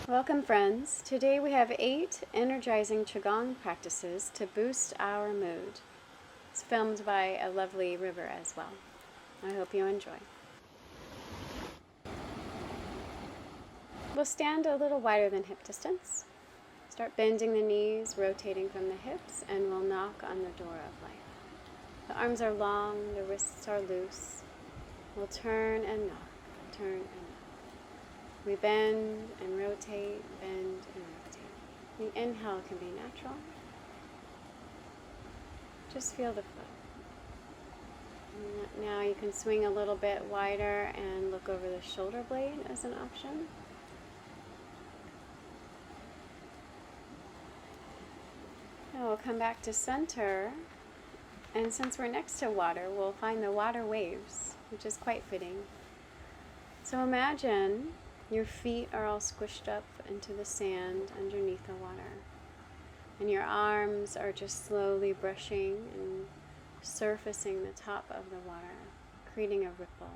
Welcome, friends. Today we have 8 energizing Qigong practices to boost our mood. It's filmed by a lovely river as well. I hope you enjoy. We'll stand a little wider than hip distance. Start bending the knees, rotating from the hips, and we'll knock on the door of life. The arms are long, the wrists are loose. We'll turn and knock, turn and knock. We bend and rotate, bend and rotate. The inhale can be natural. Just feel the flow. Now you can swing a little bit wider and look over the shoulder blade as an option. Now we'll come back to center, and since we're next to water, we'll find the water waves, which is quite fitting. So imagine your feet are all squished up into the sand underneath the water, and your arms are just slowly brushing and surfacing the top of the water, creating a ripple.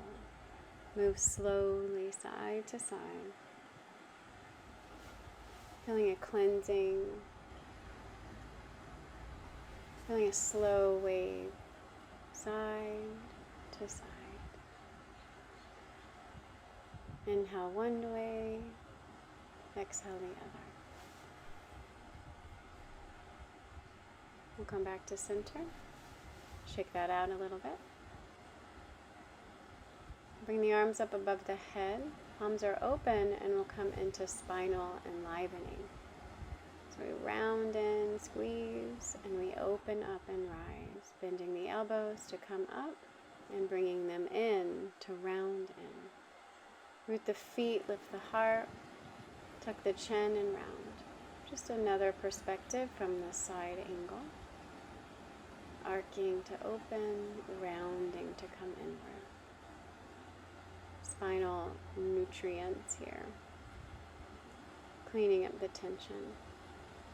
Move slowly side to side, feeling a cleansing, feeling a slow wave side to side. Inhale one way, exhale the other. We'll come back to center. Shake that out a little bit. Bring the arms up above the head. Palms are open and we'll come into spinal enlivening. So we round in, squeeze, and we open up and rise, bending the elbows to come up and bringing them in to round in. Root the feet, lift the heart, tuck the chin and round. Just another perspective from the side angle. Arcing to open, rounding to come inward. Spinal nutrients here. Cleaning up the tension.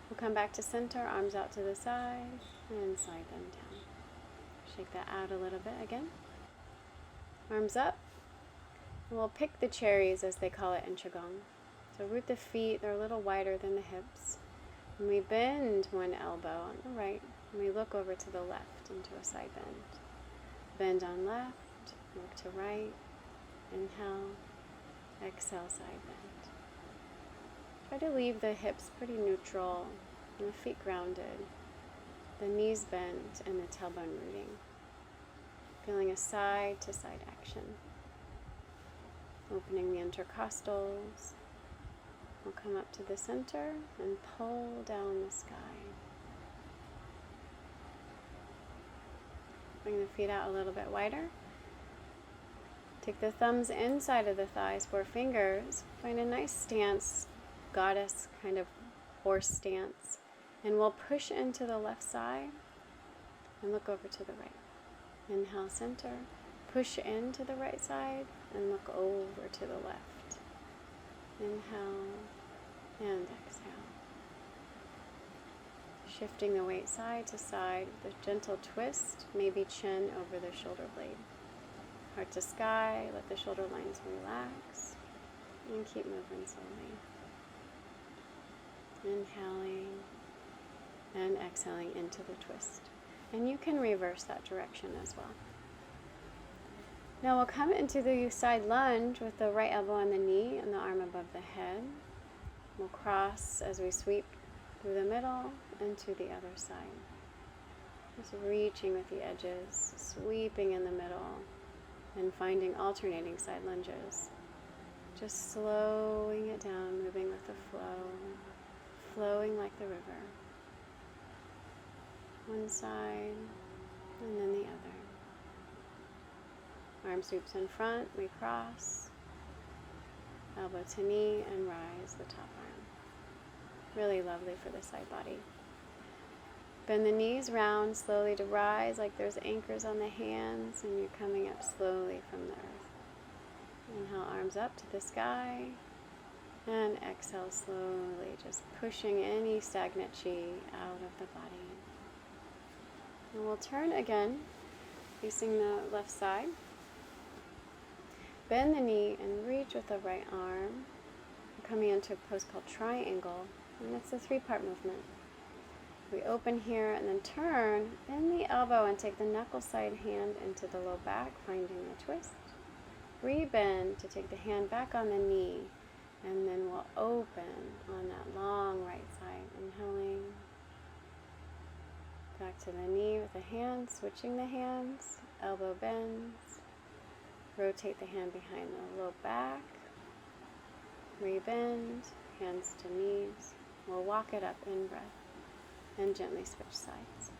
We'll come back to center, arms out to the side, and slide them down. Shake that out a little bit again. Arms up. We'll pick the cherries, as they call it in Qigong. So root the feet, they're a little wider than the hips. And we bend one elbow on the right, and we look over to the left into a side bend. Bend on left, look to right, inhale, exhale, side bend. Try to leave the hips pretty neutral, and the feet grounded, the knees bent, and the tailbone rooting. Feeling a side to side action. Opening the intercostals. We'll come up to the center and pull down the sky. Bring the feet out a little bit wider. Take the thumbs inside of the thighs, 4 fingers. Find a nice stance, goddess kind of horse stance. And we'll push into the left side and look over to the right. Inhale, center. Push into the right side and look over to the left. Inhale and exhale. Shifting the weight side to side with a gentle twist, maybe chin over the shoulder blade. Heart to sky, let the shoulder lines relax, and keep moving slowly. Inhaling and exhaling into the twist. And you can reverse that direction as well. Now we'll come into the side lunge with the right elbow on the knee and the arm above the head. We'll cross as we sweep through the middle and to the other side. Just reaching with the edges, sweeping in the middle, and finding alternating side lunges. Just slowing it down, moving with the flow, flowing like the river. One side and then the other. Arm sweeps in front, we cross, elbow to knee, and rise the top arm. Really lovely for the side body. Bend the knees round slowly to rise like there's anchors on the hands, and you're coming up slowly from the earth. Inhale, arms up to the sky, and exhale slowly, just pushing any stagnant chi out of the body. And we'll turn again, facing the left side. Bend the knee and reach with the right arm. coming into a pose called triangle, and it's a 3-part movement. We open here and then turn in the elbow and take the knuckle side hand into the low back, finding the twist. Rebend to take the hand back on the knee, and then we'll open on that long right side. Inhaling back to the knee with the hand, switching the hands, elbow bends, rotate the hand behind the low back, rebend, hands to knees. We'll walk it up in breath and gently switch sides.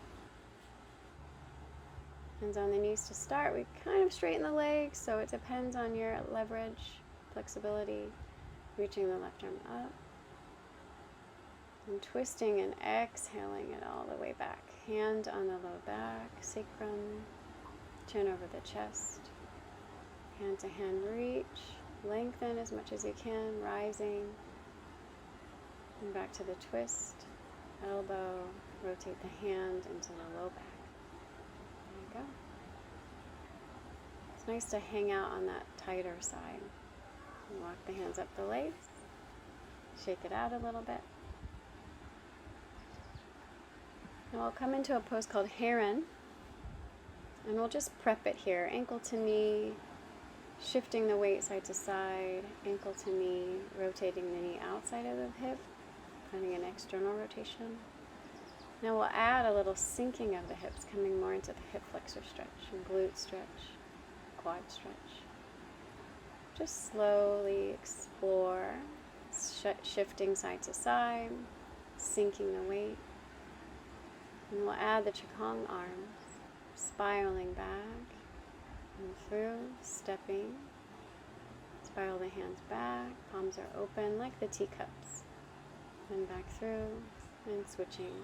Hands on the knees to start. We kind of straighten the legs, so it depends on your leverage, flexibility, reaching the left arm up, and twisting and exhaling it all the way back. Hand on the low back, sacrum, chin over the chest, hand to hand reach, lengthen as much as you can, rising, and back to the twist. Elbow, rotate the hand into the low back. There you go. It's nice to hang out on that tighter side. Walk the hands up the legs. Shake it out a little bit. Now we'll come into a pose called Heron. And we'll just prep it here. Ankle to knee, shifting the weight side to side. Ankle to knee, rotating the knee outside of the hip, finding an external rotation. Now we'll add a little sinking of the hips, coming more into the hip flexor stretch, and glute stretch, quad stretch. Just slowly explore, shifting side to side, sinking the weight. And we'll add the Qigong arms, spiraling back and through, stepping. Spiral the hands back, palms are open like the teacups. Then back through and switching,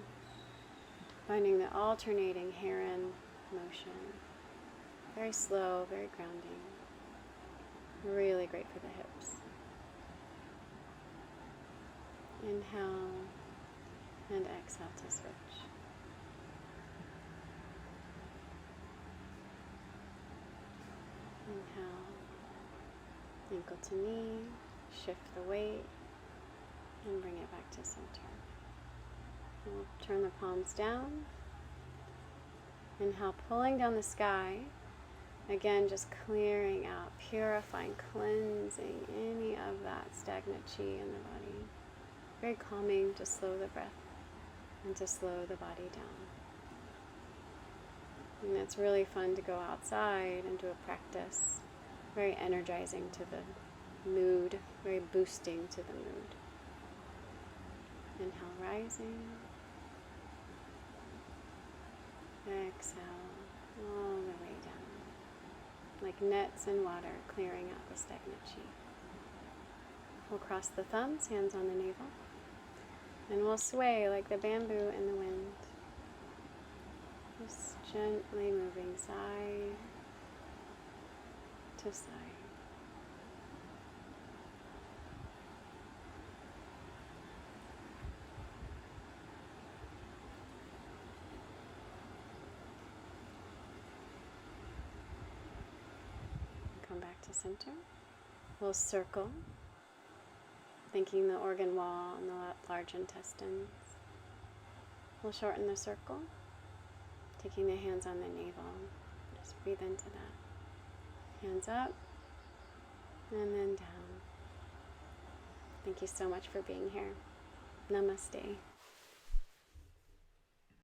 finding the alternating heron motion. Very slow, very grounding. Really great for the hips. Inhale and exhale to switch. Inhale, ankle to knee, shift the weight, and bring it back to center. We'll turn the palms down. Inhale, pulling down the sky. Again, just clearing out, purifying, cleansing any of that stagnant chi in the body. Very calming to slow the breath and to slow the body down. And it's really fun to go outside and do a practice. Very energizing to the mood, very boosting to the mood. Inhale, rising. Exhale, all the way down. Like nets in water, clearing out the stagnant chi. We'll cross the thumbs, hands on the navel. And we'll sway like the bamboo in the wind. Just gently moving side to side. Come back to center. We'll circle, thinking the organ wall and the large intestines. We'll shorten the circle, taking the hands on the navel. Just breathe into that. Hands up and then down. Thank you so much for being here. Namaste.